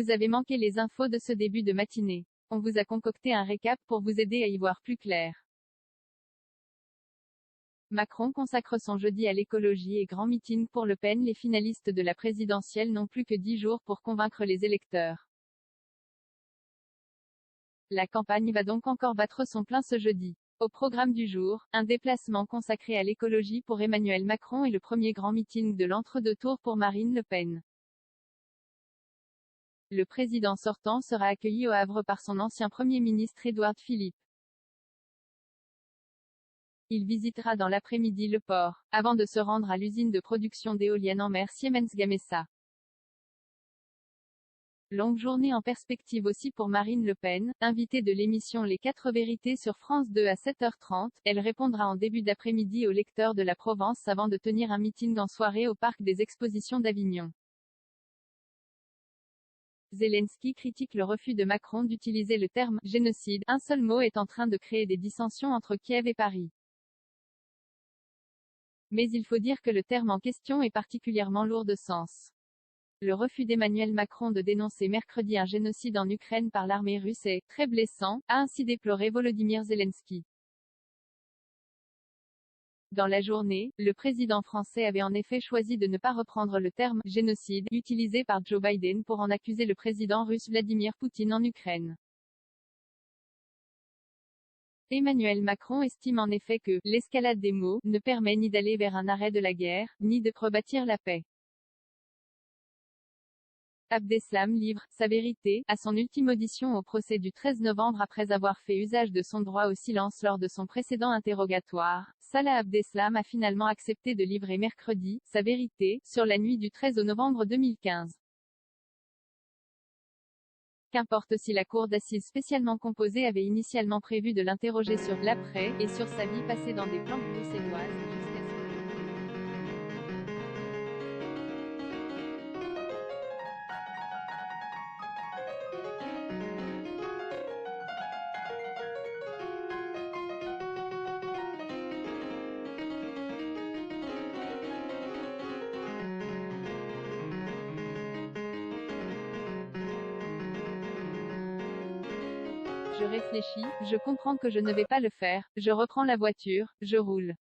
Vous avez manqué les infos de ce début de matinée. On vous a concocté un récap pour vous aider à y voir plus clair. Macron consacre son jeudi à l'écologie et grand meeting pour Le Pen. Les finalistes de la présidentielle n'ont plus que 10 jours pour convaincre les électeurs. La campagne va donc encore battre son plein ce jeudi. Au programme du jour, un déplacement consacré à l'écologie pour Emmanuel Macron et le premier grand meeting de l'entre-deux tours pour Marine Le Pen. Le président sortant sera accueilli au Havre par son ancien Premier ministre Édouard Philippe. Il visitera dans l'après-midi le port, avant de se rendre à l'usine de production d'éoliennes en mer Siemens Gamesa. Longue journée en perspective aussi pour Marine Le Pen, invitée de l'émission Les 4 vérités sur France 2 à 7h30, elle répondra en début d'après-midi aux lecteurs de la Provence avant de tenir un meeting en soirée au Parc des Expositions d'Avignon. Zelensky critique le refus de Macron d'utiliser le terme « génocide ». Un seul mot est en train de créer des dissensions entre Kiev et Paris. Mais il faut dire que le terme en question est particulièrement lourd de sens. Le refus d'Emmanuel Macron de dénoncer mercredi un génocide en Ukraine par l'armée russe est « très blessant », a ainsi déploré Volodymyr Zelensky. Dans la journée, le président français avait en effet choisi de ne pas reprendre le terme « génocide » utilisé par Joe Biden pour en accuser le président russe Vladimir Poutine en Ukraine. Emmanuel Macron estime en effet que « l'escalade des mots » ne permet ni d'aller vers un arrêt de la guerre, ni de rebâtir la paix. Abdeslam livre « sa vérité » à son ultime audition au procès du 13 novembre après avoir fait usage de son droit au silence lors de son précédent interrogatoire. Salah Abdeslam a finalement accepté de livrer mercredi « sa vérité » sur la nuit du 13 au novembre 2015. Qu'importe si la cour d'assises spécialement composée avait initialement prévu de l'interroger sur l'après, et sur sa vie passée dans des planques bruxelloises, jusqu'à ce que je réfléchis, je comprends que je ne vais pas le faire, je reprends la voiture, je roule.